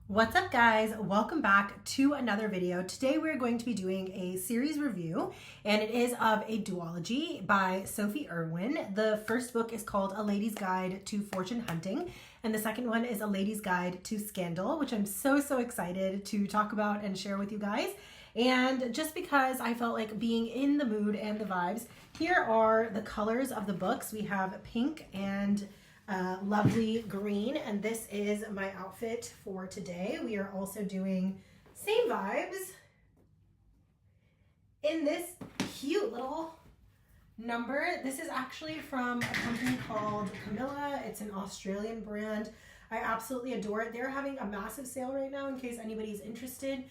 What's up, guys? Welcome back to another video. Today we're going to be doing a series review, and it is of a duology by Sophie Erwin. The first book is called A Lady's Guide to Fortune Hunting, and the second one is A Lady's Guide to Scandal, which I'm so excited to talk about and share with you guys. And just because I felt like being in the mood and the vibes, here are the colors of the books. We have pink and lovely green, and this is my outfit for today. We are also doing same vibes in this cute little number. This is actually from a company called Camilla. It's an Australian brand. I absolutely adore it. They're having a massive sale right now in case anybody's interested.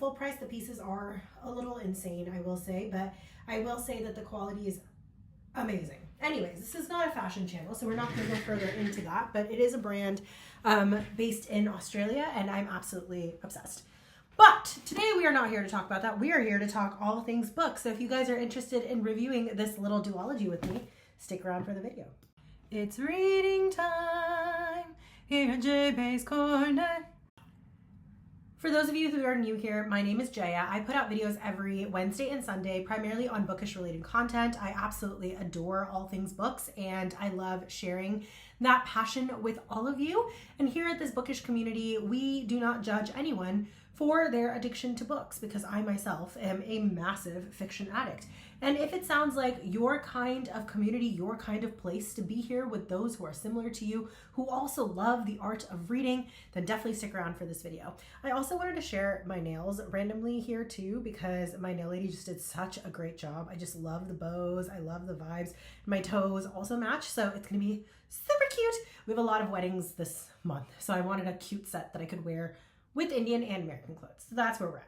Full price, the pieces are a little insane, I will say, but I will say that the quality is amazing. Anyways, this is not a fashion channel, so we're not going to go further into that, but it is a brand based in Australia, and I'm absolutely obsessed. But today we are not here to talk about that. We are here to talk all things books. So if you guys are interested in reviewing this little duology with me, stick around for the video. It's reading time here at J-Bay's Corner. For those of you who are new here, my name is Jaya. I put out videos every Wednesday and Sunday, primarily on bookish related content. I absolutely adore all things books, and I love sharing that passion with all of you. And here at this bookish community, we do not judge anyone for their addiction to books, because I myself am a massive fiction addict. And if it sounds like your kind of community, your kind of place to be here with those who are similar to you, who also love the art of reading, then definitely stick around for this video. I also wanted to share my nails randomly here too, because my nail lady just did such a great job. I just love the bows. I love the vibes. My toes also match, so it's gonna be super cute. We have a lot of weddings this month, so I wanted a cute set that I could wear with Indian and American clothes. So that's where we're at.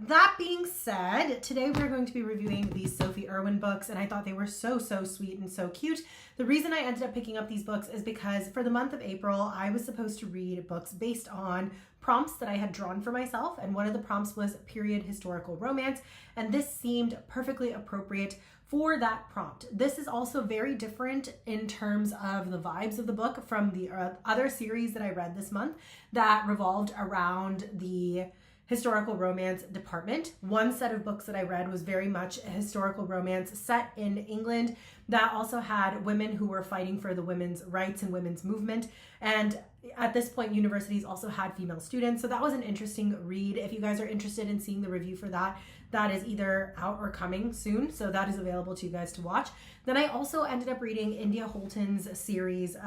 That being said, today we're going to be reviewing these Sophie Erwin books, and I thought they were so sweet and so cute. The reason I ended up picking up these books is because for the month of April, I was supposed to read books based on prompts that I had drawn for myself, and one of the prompts was period historical romance, and this seemed perfectly appropriate for that prompt. This is also very different in terms of the vibes of the book from the other series that I read this month that revolved around the historical romance department. One set of books that I read was very much a historical romance set in England that also had women who were fighting for the women's rights and women's movement. And at this point, universities also had female students. So that was an interesting read. If you guys are interested in seeing the review for that, that is either out or coming soon. So that is available to you guys to watch. Then I also ended up reading India Holton's series,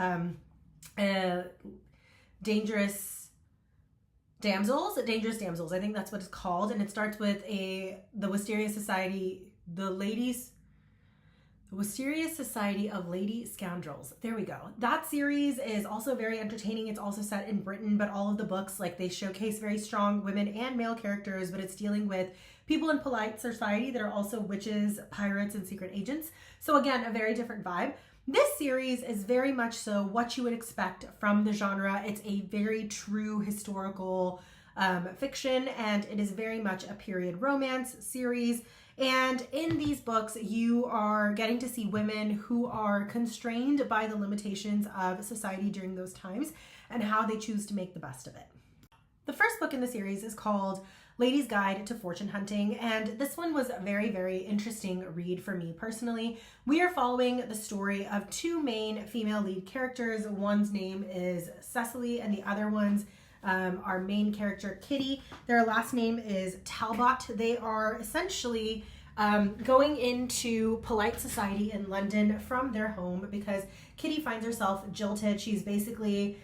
Dangerous Damsels, I think that's what it's called, and it starts with the Wisteria Society, the Wisteria Society of Lady Scoundrels. There we go. That series is also very entertaining. It's also set in Britain, but all of the books, like, they showcase very strong women and male characters, but it's dealing with people in polite society that are also witches, pirates, and secret agents. So again, a very different vibe. This series is very much so what you would expect from the genre. It's a very true historical fiction, and it is very much a period romance series. And in these books, you are getting to see women who are constrained by the limitations of society during those times and how they choose to make the best of it. The first book in the series is called Lady's Guide to Fortune Hunting, and this one was a very interesting read for me personally. We are following the story of two main female lead characters. One's name is Cecily, and the other one's our main character, Kitty. Their last name is Talbot. They are essentially going into polite society in London from their home because Kitty finds herself jilted. She's basically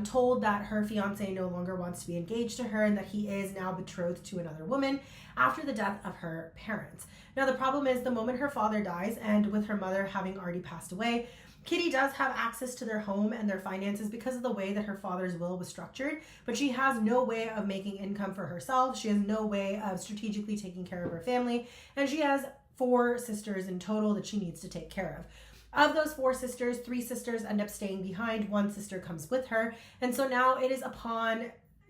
told that her fiance no longer wants to be engaged to her and that he is now betrothed to another woman after the death of her parents. Now the problem is, the moment her father dies, and with her mother having already passed away, Kitty does have access to their home and their finances because of the way that her father's will was structured, but she has no way of making income for herself. She has no way of strategically taking care of her family, and she has 4 sisters in total that she needs to take care of. Of those 4 sisters, 3 sisters end up staying behind. 1 sister comes with her. And so now it is upon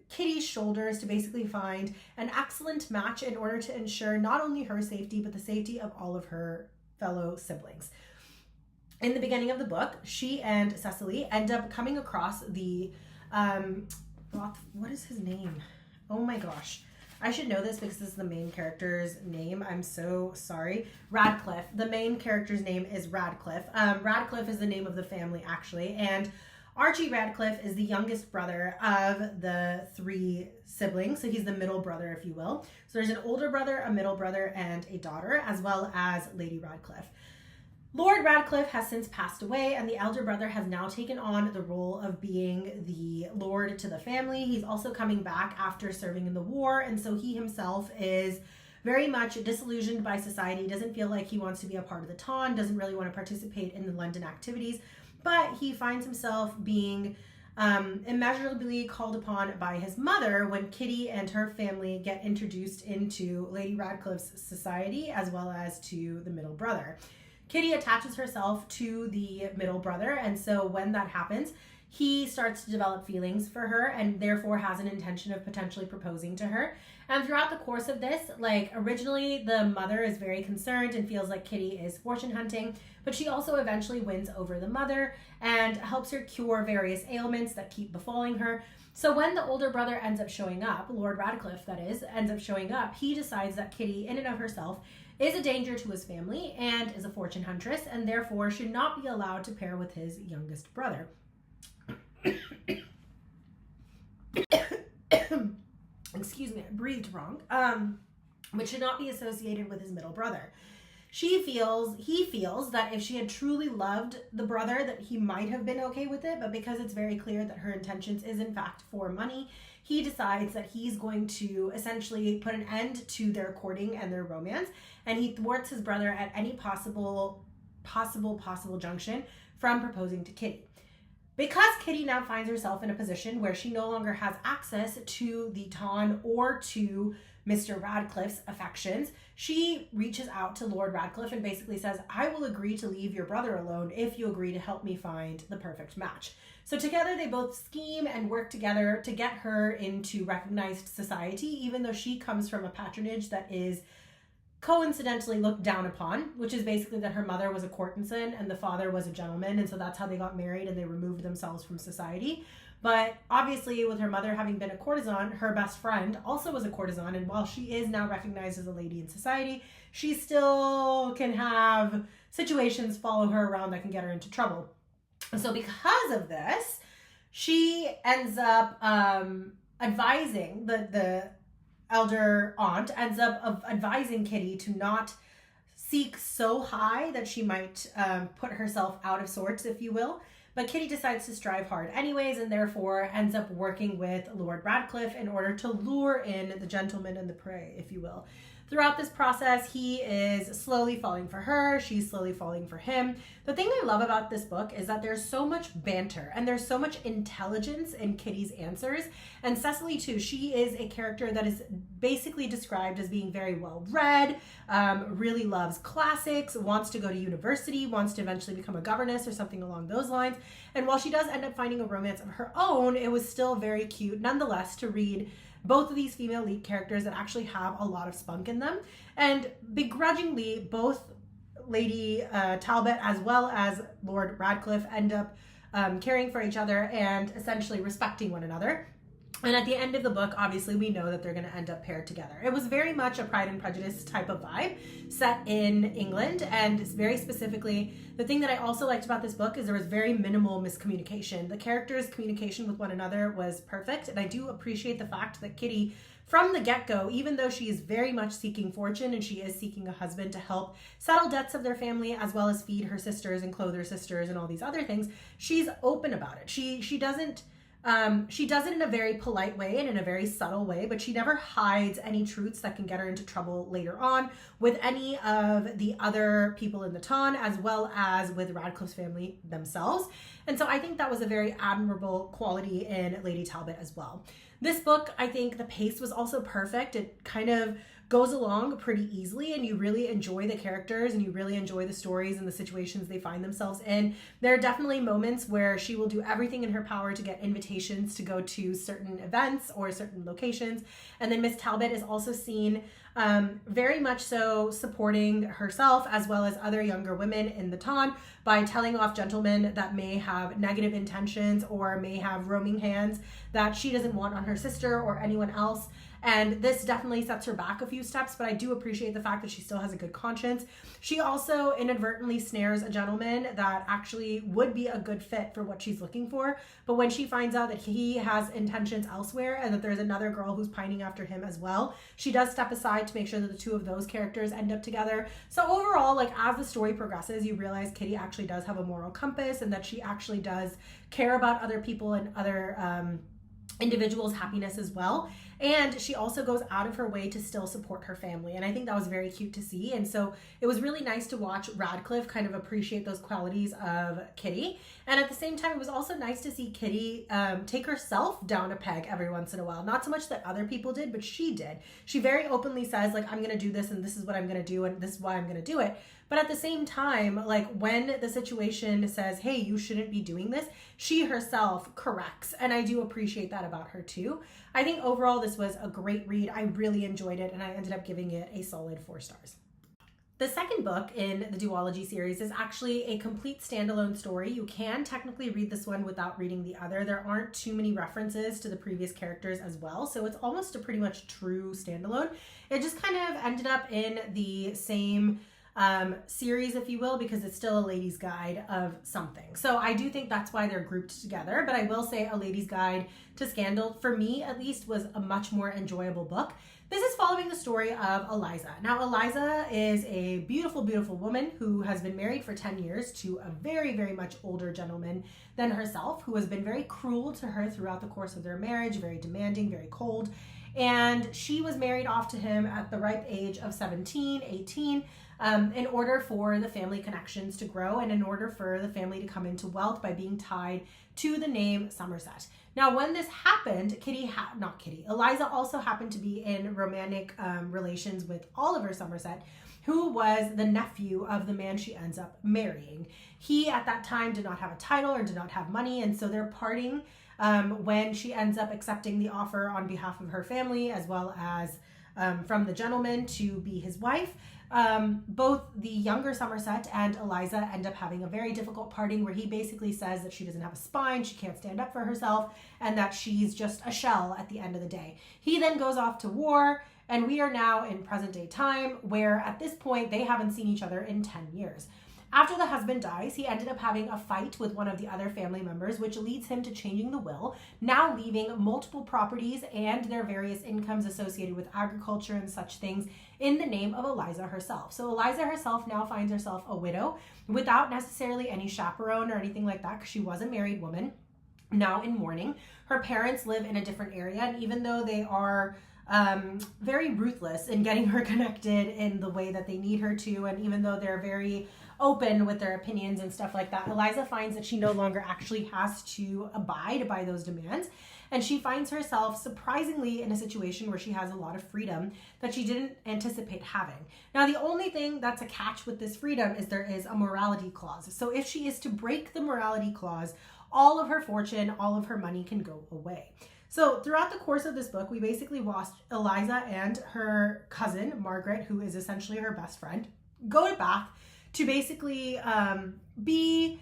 Kitty's shoulders to basically find an excellent match in order to ensure not only her safety, but the safety of all of her fellow siblings. In the beginning of the book, she and Cecily end up coming across the what is his name? Oh my gosh. I should know this because this is the main character's name. I'm so sorry. Radcliffe. The main character's name is Radcliffe. Radcliffe is the name of the family, actually. And Archie Radcliffe is the youngest brother of the 3 siblings. So he's the middle brother, if you will. So there's an older brother, a middle brother, and a daughter, as well as Lady Radcliffe. Lord Radcliffe has since passed away, and the elder brother has now taken on the role of being the lord to the family. He's also coming back after serving in the war, and so he himself is very much disillusioned by society, doesn't feel like he wants to be a part of the Ton, doesn't really want to participate in the London activities, but he finds himself being immeasurably called upon by his mother when Kitty and her family get introduced into Lady Radcliffe's society, as well as to the middle brother. Kitty attaches herself to the middle brother, and so when that happens, he starts to develop feelings for her and therefore has an intention of potentially proposing to her. And throughout the course of this, like, originally the mother is very concerned and feels like Kitty is fortune hunting, but she also eventually wins over the mother and helps her cure various ailments that keep befalling her. So when the older brother ends up showing up, Lord Radcliffe that is, ends up showing up, he decides that Kitty in and of herself is a danger to his family and is a fortune huntress, and therefore should not be allowed to pair with his youngest brother. Excuse me, I breathed wrong. But should not be associated with his middle brother. He feels that if she had truly loved the brother, that he might have been okay with it, but because it's very clear that her intentions is in fact for money, he decides that he's going to essentially put an end to their courting and their romance, and he thwarts his brother at any possible junction from proposing to Kitty. Because Kitty now finds herself in a position where she no longer has access to the Ton or to Mr. Radcliffe's affections, she reaches out to Lord Radcliffe and basically says, I will agree to leave your brother alone if you agree to help me find the perfect match. So together they both scheme and work together to get her into recognized society, even though she comes from a patronage that is coincidentally looked down upon, which is basically that her mother was a courtesan and the father was a gentleman, and so that's how they got married and they removed themselves from society. But obviously, with her mother having been a courtesan, her best friend also was a courtesan, and while she is now recognized as a lady in society, she still can have situations follow her around that can get her into trouble. So because of this, she ends up advising the elder aunt ends up advising Kitty to not seek so high that she might put herself out of sorts, if you will. But Kitty decides to strive hard anyways, and therefore ends up working with Lord Radcliffe in order to lure in the gentleman and the prey, if you will. Throughout this process, he is slowly falling for her. She's slowly falling for him. The thing I love about this book is that there's so much banter and there's so much intelligence in Kitty's answers. And Cecily, too, she is a character that is basically described as being very well read, really loves classics, wants to go to university, wants to eventually become a governess or something along those lines. And while she does end up finding a romance of her own, it was still very cute nonetheless to read both of these female lead characters that actually have a lot of spunk in them. And begrudgingly, both Lady Talbot as well as Lord Radcliffe end up caring for each other and essentially respecting one another. And at the end of the book, obviously, we know that they're going to end up paired together. It was very much a Pride and Prejudice type of vibe set in England. And very specifically, the thing that I also liked about this book is there was very minimal miscommunication. The characters' communication with one another was perfect. And I do appreciate the fact that Kitty, from the get-go, even though she is very much seeking fortune and she is seeking a husband to help settle debts of their family as well as feed her sisters and clothe her sisters and all these other things, she's open about it. She does it in a very polite way and in a very subtle way, but she never hides any truths that can get her into trouble later on with any of the other people in the Ton, as well as with Radcliffe's family themselves. And so I think that was a very admirable quality in Lady Talbot as well. This book, I think the pace was also perfect. It kind of goes along pretty easily, and you really enjoy the characters and you really enjoy the stories and the situations they find themselves in. There are definitely moments where she will do everything in her power to get invitations to go to certain events or certain locations. And then Miss Talbot is also seen very much so supporting herself as well as other younger women in the town by telling off gentlemen that may have negative intentions or may have roaming hands that she doesn't want on her sister or anyone else. And this definitely sets her back a few steps, but I do appreciate the fact that she still has a good conscience. She also inadvertently snares a gentleman that actually would be a good fit for what she's looking for. But when she finds out that he has intentions elsewhere and that there's another girl who's pining after him as well, she does step aside to make sure that the two of those characters end up together. So overall, like, as the story progresses, you realize Kitty actually does have a moral compass and that she actually does care about other people and other individuals' happiness as well. And she also goes out of her way to still support her family. And I think that was very cute to see. And so it was really nice to watch Radcliffe kind of appreciate those qualities of Kitty. And at the same time, it was also nice to see Kitty take herself down a peg every once in a while. Not so much that other people did, but she did. She very openly says, like, I'm going to do this and this is what I'm going to do and this is why I'm going to do it. But at the same time, like, when the situation says, hey, you shouldn't be doing this, she herself corrects. And I do appreciate that about her too. I think overall this was a great read. I really enjoyed it and I ended up giving it a solid 4 stars. The second book in the Duology series is actually a complete standalone story. You can technically read this one without reading the other. There aren't too many references to the previous characters as well, so it's almost a pretty much true standalone. It just kind of ended up in the same series, if you will, because it's still a lady's guide of something. So I do think that's why they're grouped together, but I will say A Lady's Guide to Scandal, for me at least, was a much more enjoyable book. This is following the story of Eliza. Now, Eliza is a beautiful, beautiful woman who has been married for 10 years to a very, very much older gentleman than herself, who has been very cruel to her throughout the course of their marriage, very demanding, very cold. And she was married off to him at the ripe age of 17, 18, in order for the family connections to grow and in order for the family to come into wealth by being tied to the name Somerset. Now, when this happened, Eliza also happened to be in romantic relations with Oliver Somerset, who was the nephew of the man she ends up marrying. He, at that time, did not have a title or did not have money, and so they're parting when she ends up accepting the offer on behalf of her family as well as from the gentleman to be his wife. Both the younger Somerset and Eliza end up having a very difficult parting where he basically says that she doesn't have a spine, she can't stand up for herself, and that she's just a shell at the end of the day. He then goes off to war, and we are now in present day time where at this point they haven't seen each other in 10 years. After the husband dies, he ended up having a fight with one of the other family members, which leads him to changing the will, now leaving multiple properties and their various incomes associated with agriculture and such things in the name of Eliza herself. So Eliza herself now finds herself a widow without necessarily any chaperone or anything like that because she was a married woman, now in mourning. Her parents live in a different area, and even though they are very ruthless in getting her connected in the way that they need her to, and even though they're very open with their opinions and stuff like that, Eliza finds that she no longer actually has to abide by those demands, and she finds herself surprisingly in a situation where she has a lot of freedom that she didn't anticipate having. Now, the only thing that's a catch with this freedom is there is a morality clause. So if she is to break the morality clause, all of her fortune, all of her money can go away. So throughout the course of this book, we basically watched Eliza and her cousin, Margaret, who is essentially her best friend, go to Bath to basically be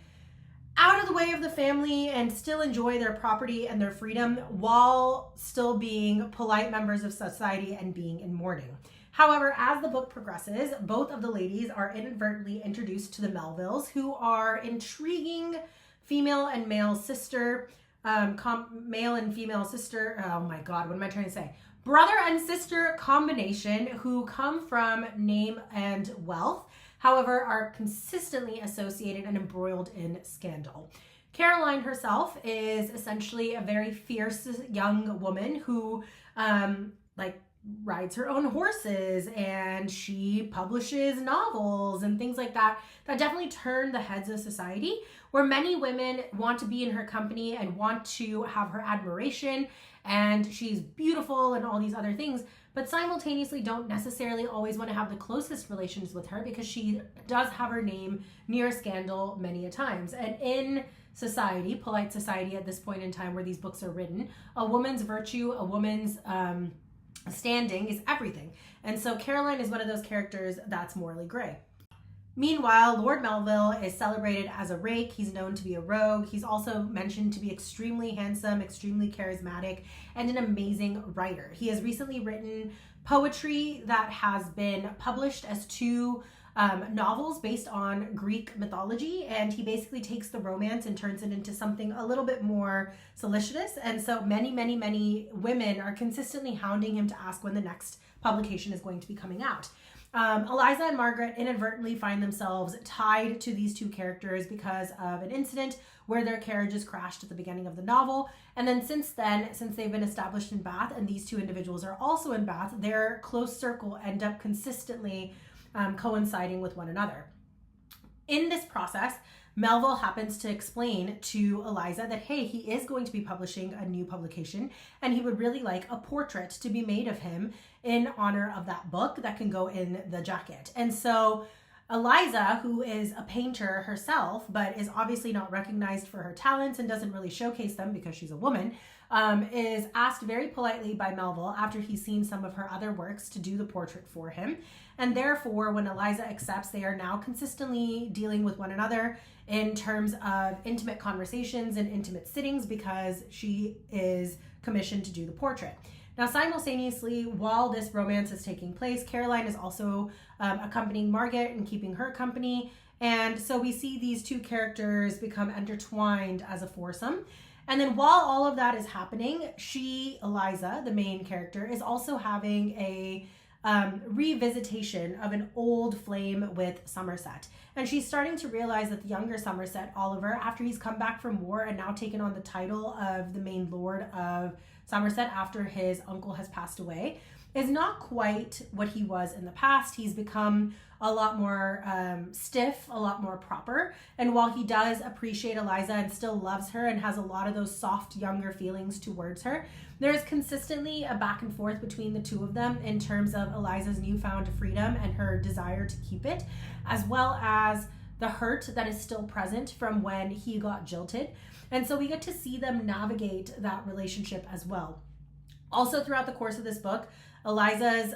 out of the way of the family and still enjoy their property and their freedom while still being polite members of society and being in mourning. However, as the book progresses, both of the ladies are inadvertently introduced to the Melvilles, who are intriguing female and male sister, male and female sister, oh my God, what am I trying to say? Brother and sister combination who come from name and wealth, however, are consistently associated and embroiled in scandal. Caroline herself is essentially a very fierce young woman who rides her own horses, and she publishes novels and things like that definitely turn the heads of society, where many women want to be in her company and want to have her admiration and she's beautiful and all these other things, but simultaneously don't necessarily always want to have the closest relations with her because she does have her name near scandal many a times. And in society, polite society at this point in time where these books are written, a woman's virtue, a woman's standing is everything. And so Caroline is one of those characters that's morally gray. Meanwhile, Lord Melville is celebrated as a rake. He's known to be a rogue. He's also mentioned to be extremely handsome, extremely charismatic, and an amazing writer. He has recently written poetry that has been published as 2 novels based on Greek mythology, and he basically takes the romance and turns it into something a little bit more salacious. And so many women are consistently hounding him to ask when the next publication is going to be coming out. Eliza and Margaret inadvertently find themselves tied to these 2 characters because of an incident where their carriages crashed at the beginning of the novel. And then since they've been established in Bath and these 2 individuals are also in Bath, their close circle end up consistently coinciding with one another. In this process, Melville happens to explain to Eliza that, hey, he is going to be publishing a new publication and he would really like a portrait to be made of him in honor of that book that can go in the jacket. And so Eliza, who is a painter herself, but is obviously not recognized for her talents and doesn't really showcase them because she's a woman, is asked very politely by Melville after he's seen some of her other works to do the portrait for him. And therefore, when Eliza accepts, they are now consistently dealing with one another in terms of intimate conversations and intimate sittings because she is commissioned to do the portrait. Now, simultaneously, while this romance is taking place, Caroline is also accompanying Margaret and keeping her company. And so we see these 2 characters become intertwined as a foursome. And then while all of that is happening, Eliza, the main character, is also having a revisitation of an old flame with Somerset. And she's starting to realize that the younger Somerset, Oliver, after he's come back from war and now taken on the title of the main lord of Somerset after his uncle has passed away, is not quite what he was in the past. He's become a lot more stiff, a lot more proper. And while he does appreciate Eliza and still loves her and has a lot of those soft, younger feelings towards her, there's consistently a back and forth between the 2 of them in terms of Eliza's newfound freedom and her desire to keep it, as well as the hurt that is still present from when he got jilted. And so we get to see them navigate that relationship as well. Also, throughout the course of this book, Eliza's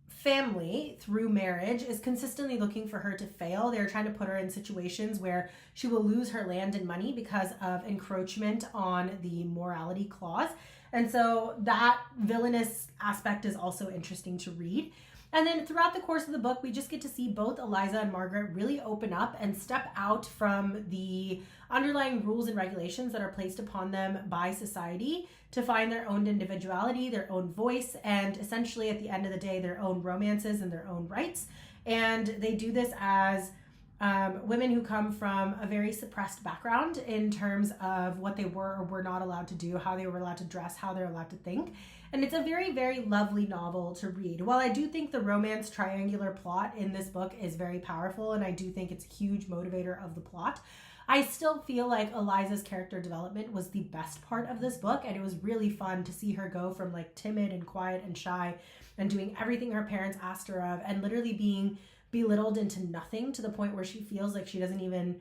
family, through marriage, is consistently looking for her to fail. They're trying to put her in situations where she will lose her land and money because of encroachment on the morality clause. And so that villainous aspect is also interesting to read. And then throughout the course of the book, we just get to see both Eliza and Margaret really open up and step out from the underlying rules and regulations that are placed upon them by society to find their own individuality, their own voice, and essentially at the end of the day, their own romances and their own rights. And they do this as women who come from a very suppressed background in terms of what they were or were not allowed to do, how they were allowed to dress, how they're allowed to think. And it's a very, very lovely novel to read. While I do think the romance triangular plot in this book is very powerful, and I do think it's a huge motivator of the plot, I still feel like Eliza's character development was the best part of this book, and it was really fun to see her go from like timid and quiet and shy and doing everything her parents asked her of and literally being belittled into nothing to the point where she feels like she doesn't even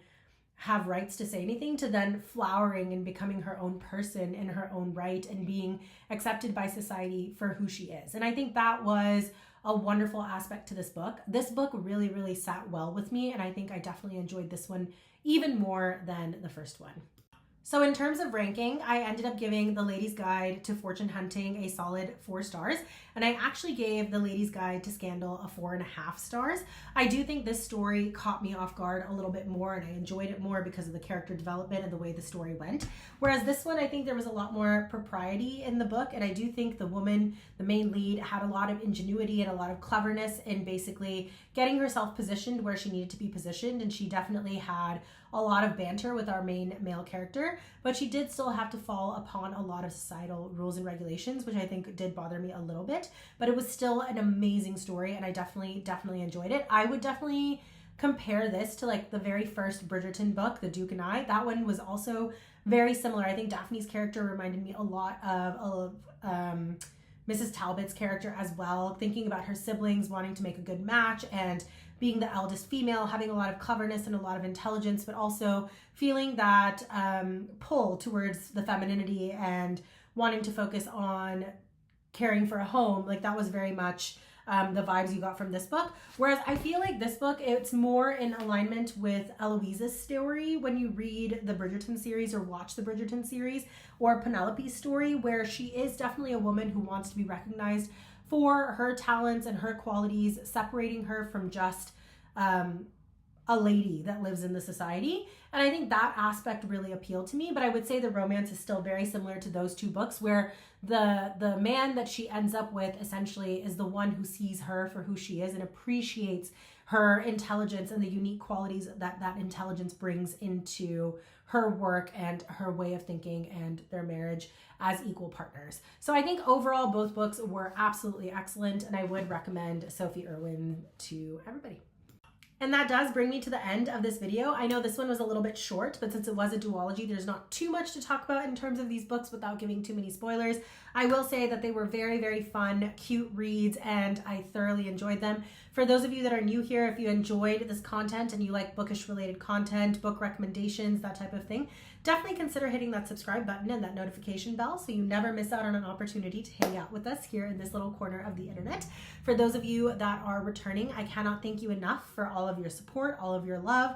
have rights to say anything, to then flowering and becoming her own person in her own right and being accepted by society for who she is. And I think that was a wonderful aspect to this book. This book really, really sat well with me, and I think I definitely enjoyed this one even more than the first one. So in terms of ranking, I ended up giving The Lady's Guide to Fortune Hunting a solid 4 stars, and I actually gave The Lady's Guide to Scandal a 4.5 stars. I do think this story caught me off guard a little bit more, and I enjoyed it more because of the character development and the way the story went. Whereas this one, I think there was a lot more propriety in the book, and I do think the woman, the main lead, had a lot of ingenuity and a lot of cleverness in basically getting herself positioned where she needed to be positioned, and she definitely had a lot of banter with our main male character, but she did still have to fall upon a lot of societal rules and regulations, which I think did bother me a little bit, but it was still an amazing story, and I definitely enjoyed it. I would definitely compare this to like the very first Bridgerton book, The Duke and I. That one was also very similar. I think Daphne's character reminded me a lot of Mrs. Talbot's character as well, thinking about her siblings wanting to make a good match and being the eldest female, having a lot of cleverness and a lot of intelligence, but also feeling that pull towards the femininity and wanting to focus on caring for a home. Like that was very much the vibes you got from this book. Whereas I feel like this book, it's more in alignment with Eloise's story when you read the Bridgerton series or watch the Bridgerton series, or Penelope's story, where she is definitely a woman who wants to be recognized for her talents and her qualities, separating her from just a lady that lives in the society. And I think that aspect really appealed to me. But I would say the romance is still very similar to those two books, where the man that she ends up with essentially is the one who sees her for who she is and appreciates her intelligence and the unique qualities that that intelligence brings into her work and her way of thinking and their marriage as equal partners. So I think overall both books were absolutely excellent, and I would recommend Sophie Erwin to everybody. And that does bring me to the end of this video. I know this one was a little bit short, but since it was a duology, there's not too much to talk about in terms of these books without giving too many spoilers. I will say that they were very, very fun, cute reads, and I thoroughly enjoyed them. For those of you that are new here, if you enjoyed this content and you like bookish related content, book recommendations, that type of thing, definitely consider hitting that subscribe button and that notification bell so you never miss out on an opportunity to hang out with us here in this little corner of the internet. For those of you that are returning, I cannot thank you enough for all of your support, all of your love,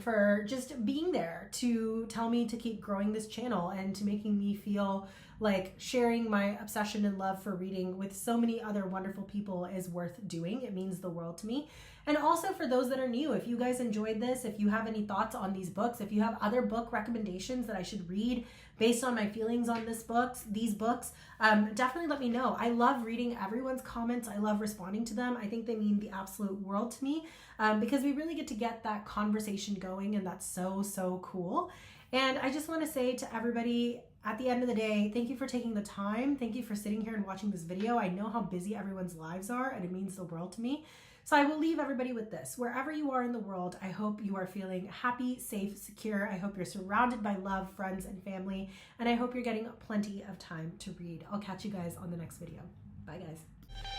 for just being there to tell me to keep growing this channel and to making me feel like sharing my obsession and love for reading with so many other wonderful people is worth doing. It means the world to me. And also for those that are new, if you guys enjoyed this, if you have any thoughts on these books, if you have other book recommendations that I should read based on my feelings on these books, definitely let me know. I love reading everyone's comments. I love responding to them. I think they mean the absolute world to me, because we really get that conversation going, and that's so, so cool. And I just want to say to everybody, at the end of the day, thank you for taking the time. Thank you for sitting here and watching this video. I know how busy everyone's lives are, and it means the world to me. So I will leave everybody with this. Wherever you are in the world, I hope you are feeling happy, safe, secure. I hope you're surrounded by love, friends, and family. And I hope you're getting plenty of time to read. I'll catch you guys on the next video. Bye, guys.